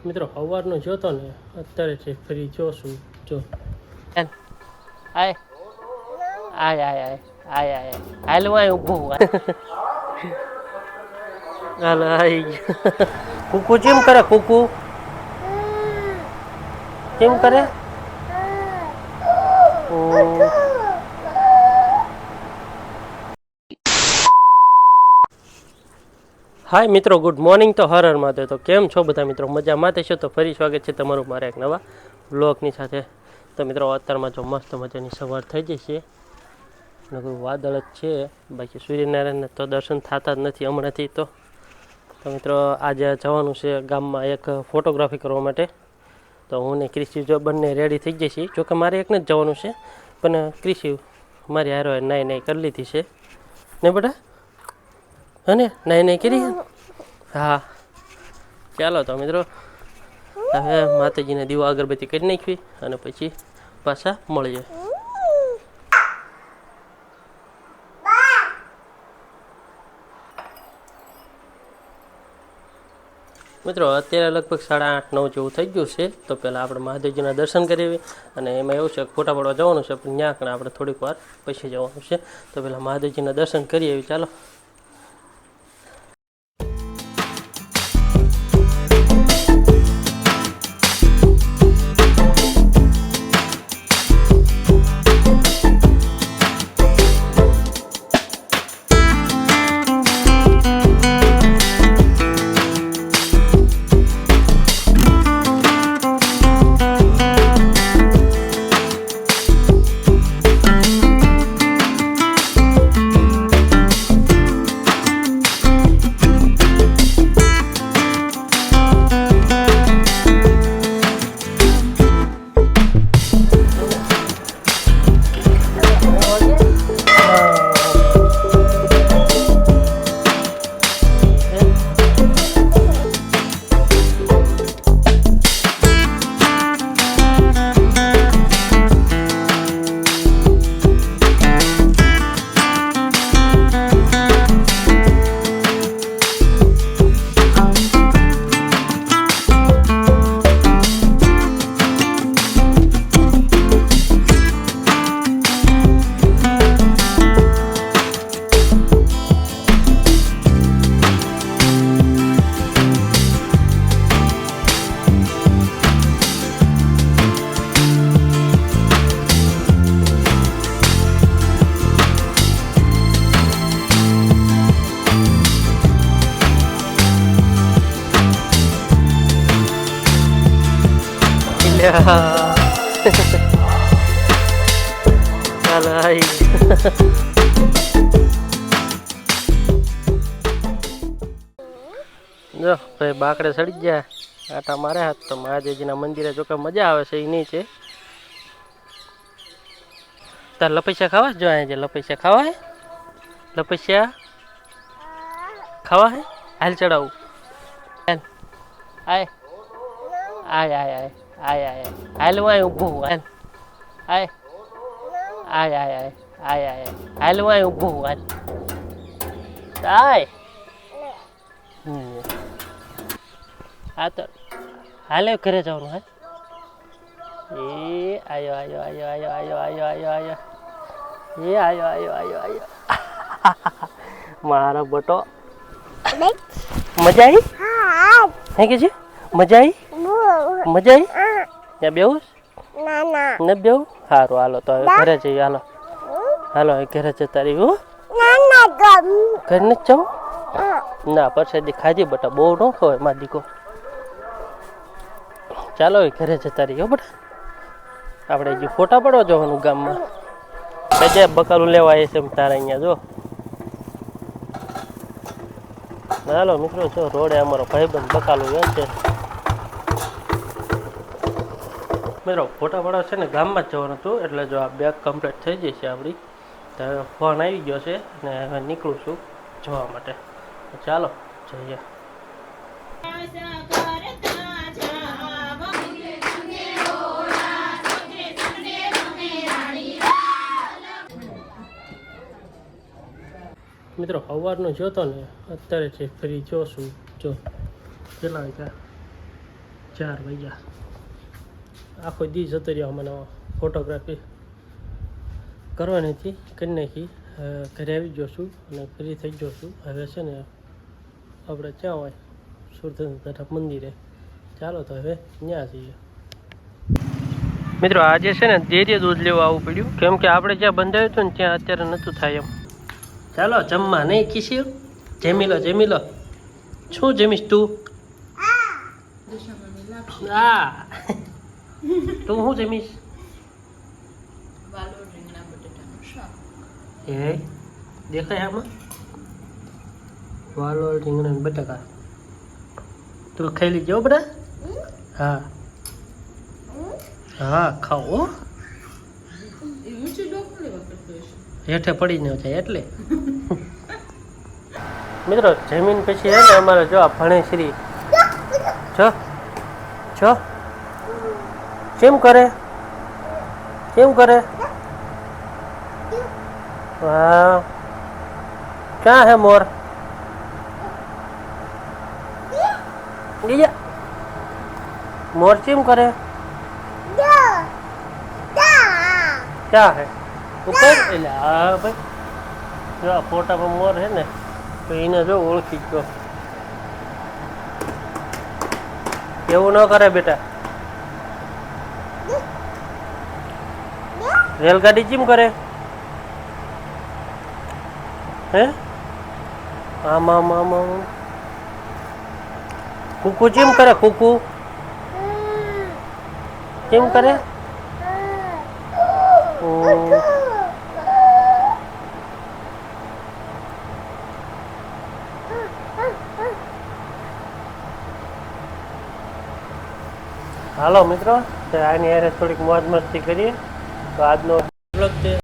મિત્રો સવારનો જોતો ને અત્યારે છે ફરી જોશું જો આય આય આય આય આય આય હાલ હું ઊભું હાલ આઈ કુકુ કેમ કરે કુકુ કેમ કરે હાય મિત્રો ગુડ મોર્નિંગ તો હર હર મહાદેવ તો કેમ છો બધા મિત્રો મજામાં છો તો ફરી સ્વાગત છે તમારું મારા એક નવા બ્લોગની સાથે તો મિત્રો અત્યારમાં જો મસ્ત મજાની સવાર થઈ જશે નકરું વાદળ જ છે બાકી સૂર્યનારાયણને તો દર્શન થતા જ નથી હમણાંથી તો મિત્રો આજે જવાનું છે ગામમાં એક ફોટોગ્રાફી કરવા માટે તો હું ને ક્રિશી જો બંને રેડી થઈ જઈશી જોકે મારે એકને જ જવાનું છે પણ ક્રિશી મારી હારો નાઈ નાઈ કરી લીધી છે ને બેટા હને નાઈ નાઈ કરી હા ચાલો તો મિત્રો હવે માતાજીને દીવા અગરબત્તી કરી નાખવી અને પછી પાછા મળીએ મિત્રો અત્યારે લગભગ 8:30-9 જેવું થઈ ગયું છે તો પહેલાં આપણે મહાદેવજીના દર્શન કરીએ અને એમાં એવું છે કે ફોટા પાડવા જવાનું છે પણ ત્યાં આપણે થોડીક વાર પછી જવાનું છે તો પહેલાં મહાદેવજીના દર્શન કરીએ ચાલો ચાલો આઈ જો ભાઈ બાકડે સડી ગયા આટા મારે હાથ તો મહાદેવજીના મંદિરે જોકે મજા આવે છે એ નહીં છે તાર લપૈયા ખાવા જો અહીંયા લપૈયા ખાવા હે લપૈયા ખાવા હે હાલ ચડાવું હાલ આય આય આય આય આય હાલ હું ઊભું હાલ આય આય આય આય આય આય હાલ હું ઊભું હાલ આય હા તો હાલે ઘરે જવાનું હાલ એ આયો આયો આયો આયો આયો આયો આયો આયો એ આયો આયો આયો આયો મારો બટો મજા આવી હે કે છે મજા આવી મજા આવી ત્યાં બેવું ન બેવું સારું હાલો તો હવે ઘરે જઈએ હાલો હાલો હવે ઘરે જતા રહ્યું ઘરે નથી જવું ના પરસાદી ખાધી બટા બહુ ન ખવાય મારા દીકો ચાલો હવે ઘરે જતા રહીએ બટા આપણે જે ફોટા પડવા જવાનું ગામમાં બધા બકાલું લેવા આવે છે તારા અહીંયા જો હાલો મિત્રો જો રોડે અમારો ભાઈબંધ બકાલું વેચે મિત્રો ફોટા પાડવા છે ને ગામમાં જ જવાનું હતું એટલે જો આ બેગ કમ્પ્લીટ થઈ જશે આપણી તો હવે ફોન આવી ગયો છે અને હવે નીકળું છું જવા માટે ચાલો જઈએ મિત્રો સવારનો જોતો ને અત્યારે છે ફરી જોશું જો કેટલા વાગ્યા 4 વાગ્યા. આખો દી જતો રહ્યો મને ફોટોગ્રાફી કરવાની હતી, કરી નાખી. ઘરે આવી ગયો છું અને ફ્રી થઈ ગયો છું. હવે છે ને આપણે ક્યાં હોય સુરત મંદિરે, ચાલો તો હવે ત્યાં જઈએ. મિત્રો આજે છે ને ધીરે દૂધ લેવા આવવું પડ્યું, કેમ કે આપણે જ્યાં બંધાયું હતું ને ત્યાં અત્યારે નહોતું થાય એમ. ચાલો જમવા નહીં ખીસ્યું, જમી લો જમી લો. શું જમીશ તું? હા તું શું જમીશ? એ દેખાય આમાં વાલોળ રીંગણા ને બટાકા. તું ખાઈ લીધો બધા? હા હા ખાઓ. હેઠે પડી ન જાય એટલે. મિત્રો જમીન પછી હે ને અમારે જો આ ભણેશ્રી જો જો કેમ કરે કેમ કરે? વાહ ક્યાં હે મોર? ગયા મોર કેમ કરે? ક્યાં હે ઉપર? એટલે હા ભાઈ જો આ ફોટામાં મોર હે ને તો એને જો ઓળખી ગયો. એવું ન કરે બેટા. રેલગાડી કેમ કરે? હે આમ આમ આમ આમ. કુકુ કેમ કરે? કુકુ કેમ કરે? હાલો મિત્રો આની હારે થોડીક મોજ મસ્તી કરીએ. તો આજનો બ્લોગ છે